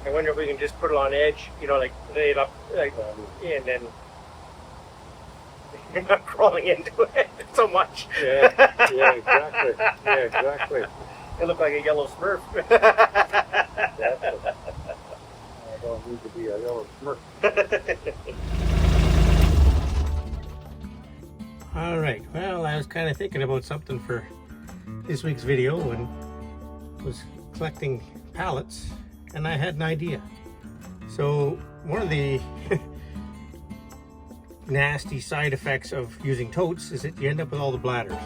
I wonder if we can just put it on edge, you know, like lay it up, like, and then you're not crawling into it so much. Yeah, yeah, exactly. Yeah, exactly. It looked like a yellow Smurf. Exactly. I don't need to be a yellow Smurf. All right. Well, I was kind of thinking about something for this week's video and was collecting pallets, and I had an idea. So one of the nasty side effects of using totes is that you end up with all the bladders.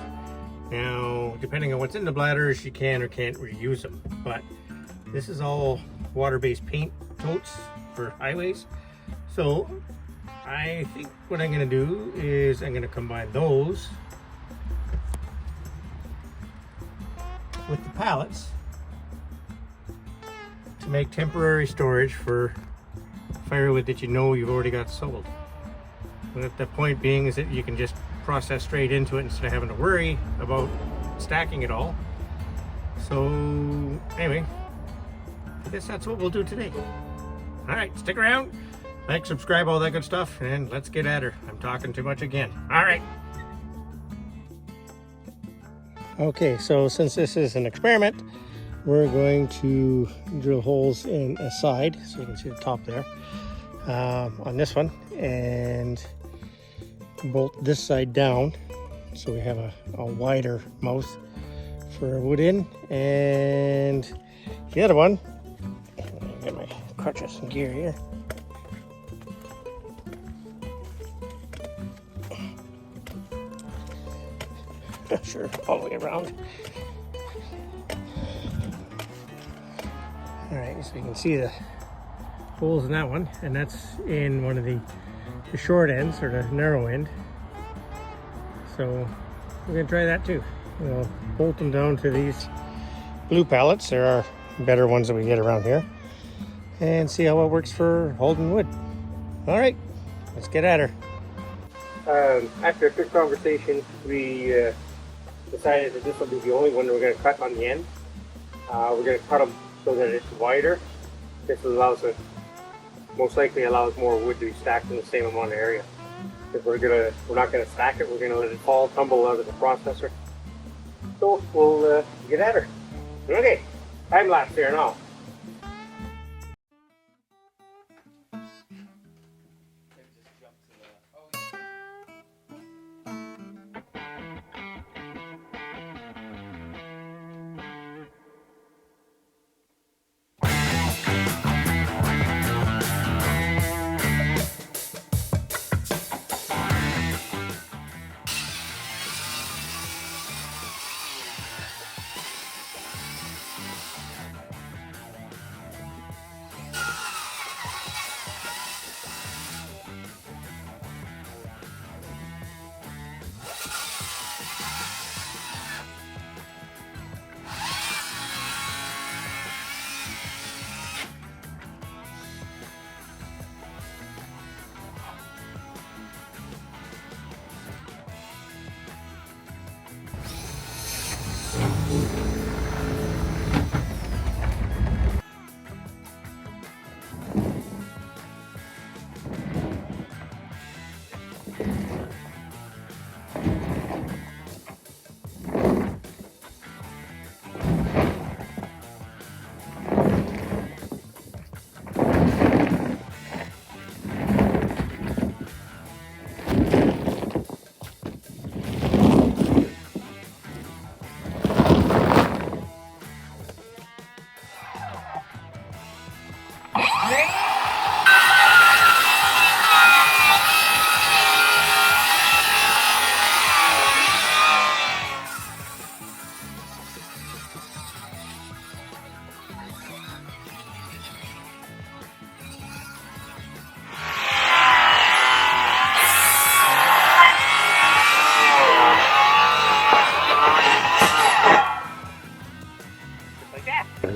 Now, depending on what's in the bladders, you can or can't reuse them, but this is all water-based paint totes for highways. So I think what I'm going to do is I'm going to combine those with the pallets to make temporary storage for firewood that you know you've already got sold. And the point being is that you can just process straight into it instead of having to worry about stacking it all. So anyway, I guess that's what we'll do today. All right, stick around, like, subscribe, all that good stuff, and let's get at her. I'm talking too much again. All right. Okay, so since this is an experiment, we're going to drill holes in a side, so you can see the top there, on this one, and bolt this side down so we have a wider mouth for wood in, and the other one, get my crutches and gear here. Sure, all the way around. All right, so you can see the holes in that one, and that's in one of the short ends, or the narrow end. So we're gonna try that too. We'll bolt them down to these blue pallets. There are better ones that we get around here, and see how it works for holding wood. All right, let's get at her. After a quick conversation, we decided that this will be the only one that we're going to cut on the end. We're going to cut them so that it's wider. This allows it, most likely allows more wood to be stacked in the same amount of area. If we're not going to stack it, we're going to let it fall, tumble out of the processor. So we'll get at her. Okay, time lapse here now.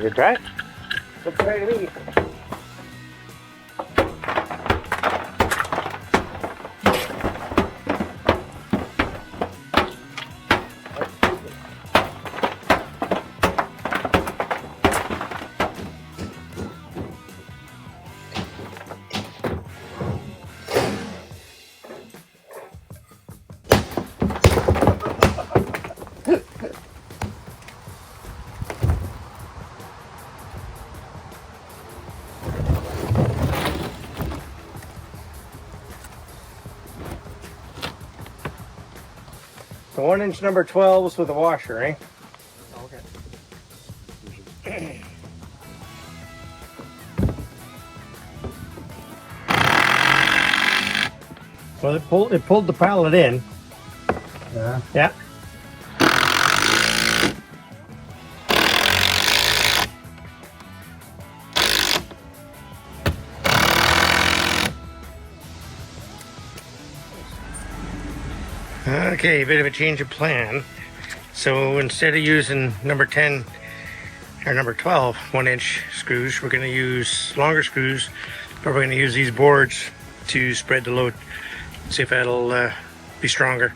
Good try. Good try to me. So 1-inch number 12s with a washer, eh? Okay. Well, it pulled the pallet in. Yeah. Yeah. Okay, a bit of a change of plan. So instead of using number 10 or number 12 1-inch screws, we're going to use longer screws, but we're going to use these boards to spread the load. See if that'll be stronger.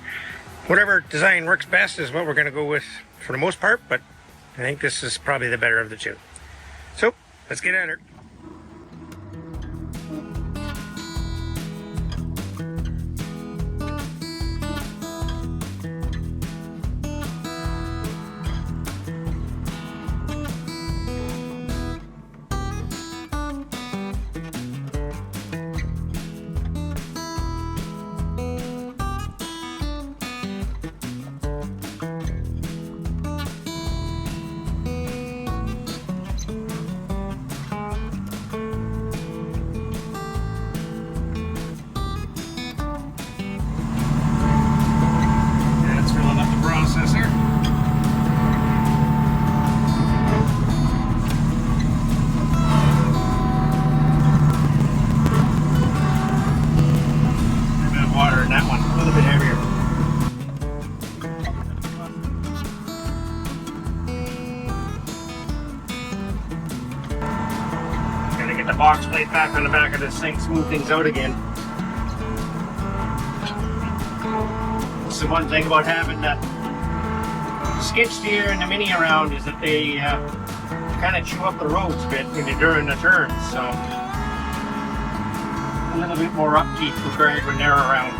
Whatever design works best is what we're going to go with for the most part, but I think this is probably the better of the two. So let's get at it. The box plate back on the back of this thing, smooth things out again. That's the one thing about having the skid steer and the mini around is that they kind of chew up the roads a bit during the turns, so a little bit more upkeep required when they're around.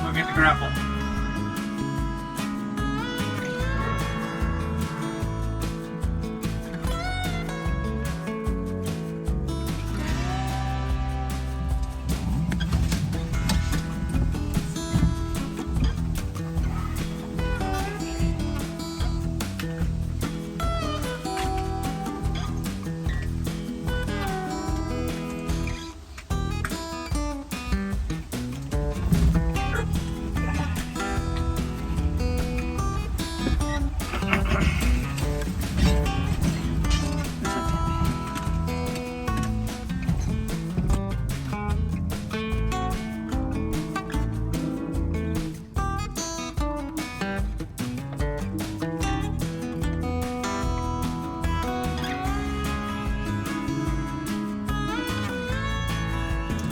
We'll get the grapple.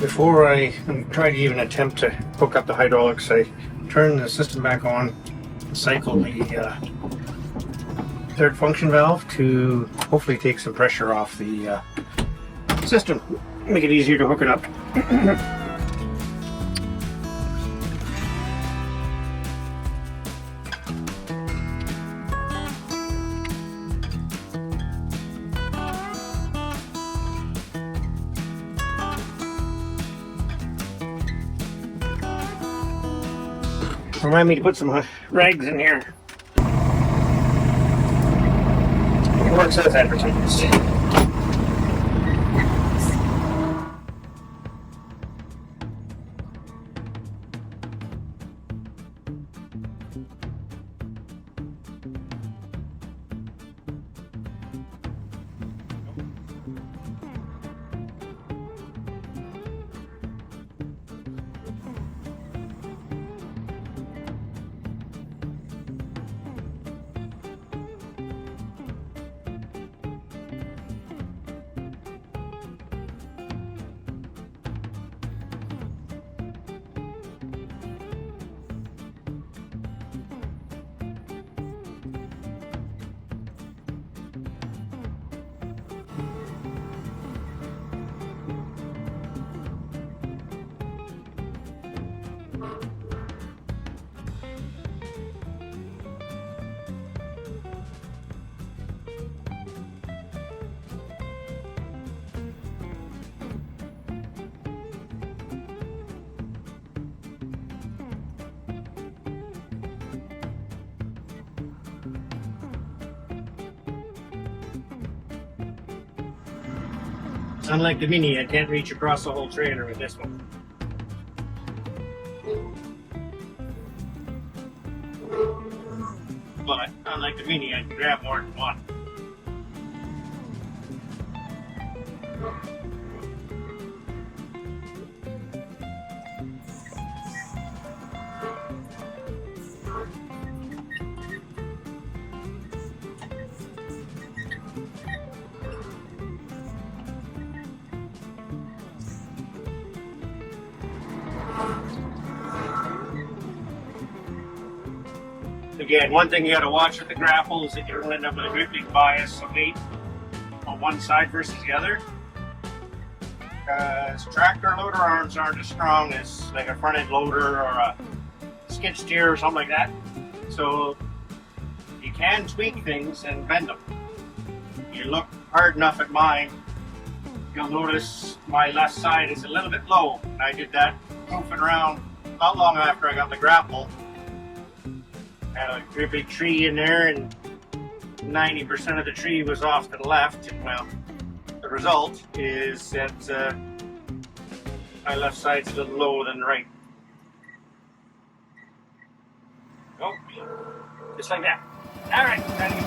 Before I try to even attempt to hook up the hydraulics, I turn the system back on, cycle the third function valve to hopefully take some pressure off the system, make it easier to hook it up. Remind me to put some rags in here. It works as advertised. Unlike the Mini, I can't reach across the whole trailer with this one. But unlike the Mini, I can grab more than one. Again, one thing you got to watch with the grapple is that you don't end up with a great big bias of weight on one side versus the other. Because tractor loader arms aren't as strong as like a front end loader or a skid steer or something like that. So you can tweak things and bend them. You look hard enough at mine, you'll notice my left side is a little bit low. And I did that goofing around not long after I got the grapple. Had a great big tree in there, and 90% of the tree was off to the left. Well, the result is that my left side's a little lower than the right. Oh, just like that. All right, ready.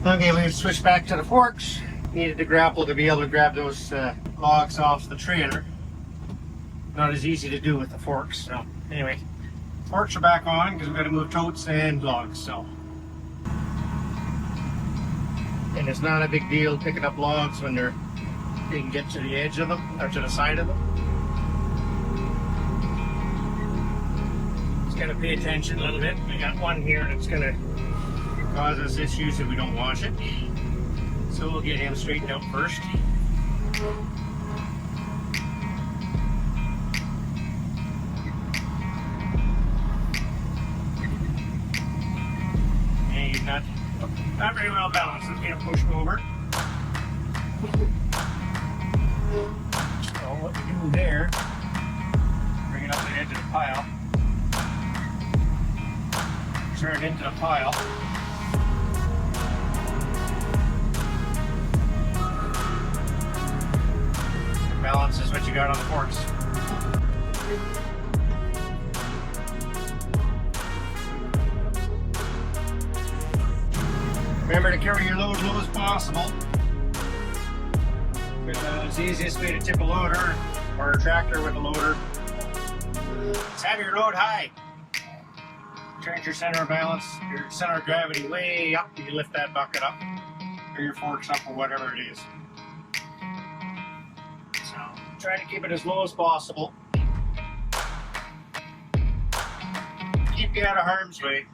Okay, we've switched back to the forks. Needed the grapple to be able to grab those logs off the trailer. Not as easy to do with the forks. So anyway, forks are back on because we've got to move totes and logs. So, and it's not a big deal picking up logs when you can get to the edge of them or to the side of them. Just got to pay attention a little bit. We got one here that's going to cause us issues if we don't wash it. So we'll get him straightened out first. And you've got very well balanced. It's being pushed over. So what we do there, bring it up and into the pile. Turn it into the pile. Balance is what you got on the forks. Remember to carry your load low as possible. It's the easiest way to tip a loader or a tractor with a loader. Is have your load high. Turn your center of balance, your center of gravity way up. You lift that bucket up, or your forks up, or whatever it is. So try to keep it as low as possible. Keep you out of harm's way.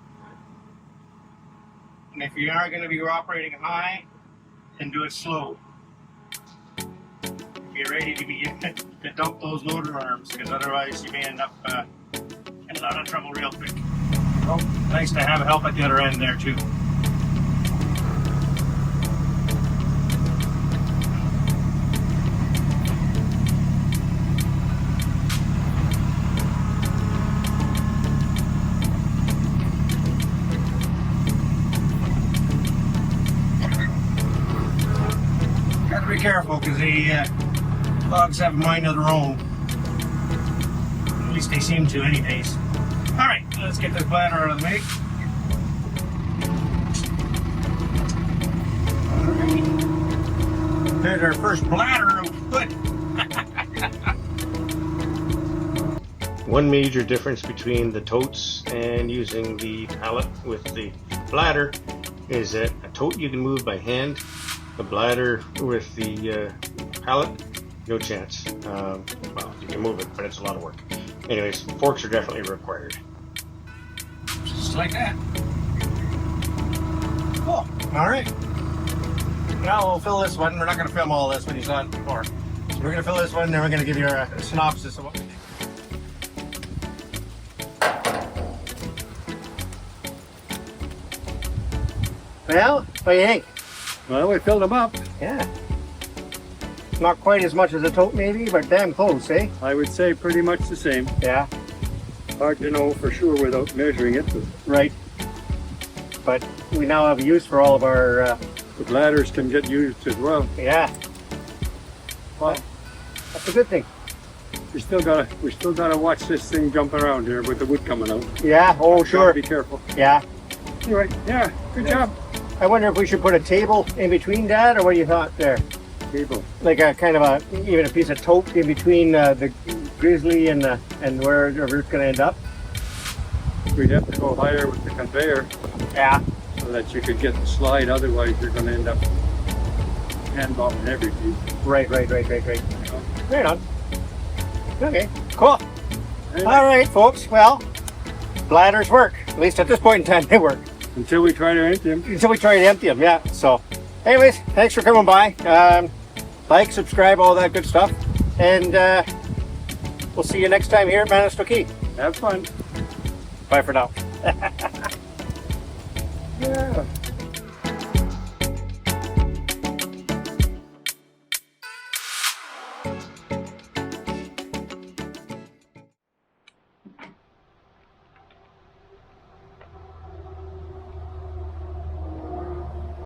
And if you are going to be operating high, then do it slow. Be ready to dump those loader arms, because otherwise you may end up in a lot of trouble real quick. Oh, nice to have help at the other end there too. Got to be careful because the logs have a mind of their own. At least they seem to anyways. Alright, let's get this bladder out of the way. Alright. There's our first bladder of wood. One major difference between the totes and using the pallet with the bladder is that a tote you can move by hand. The bladder with the pallet, no chance. Well, you can move it, but it's a lot of work. Anyways, forks are definitely required. Just like that. Cool. Alright. Now we'll fill this one. We're not going to film all this when he's on before. So we're going to fill this one, then we're going to give you a synopsis of what we do. Well, what do you think? Well, we filled them up. Yeah. Not quite as much as a tote maybe, but damn close, eh? I would say pretty much the same. Yeah. Hard to know for sure without measuring it. But right. But we now have a use for all of our... the bladders can get used as well. Yeah. Well, that's a good thing. We still gotta watch this thing jump around here with the wood coming out. Yeah. Oh, sure. Be careful. Yeah. Anyway, yeah. Good job. I wonder if we should put a table in between that, or what do you thought there? Table. Like a kind of even a piece of tote in between the grizzly and where the root's going to end up. We'd have to go higher with the conveyor. Yeah. So that you could get the slide. Otherwise, you're going to end up hand bombing every piece. Right. Right on. Okay. Cool. Anyway. All right, folks. Well, bladders work. At least at this point in time, they work. Until we try to empty them. Until we try to empty them, yeah. So, anyways, thanks for coming by. Like, subscribe, all that good stuff. And we'll see you next time here at Manistokee. Have fun. Bye for now. Yeah.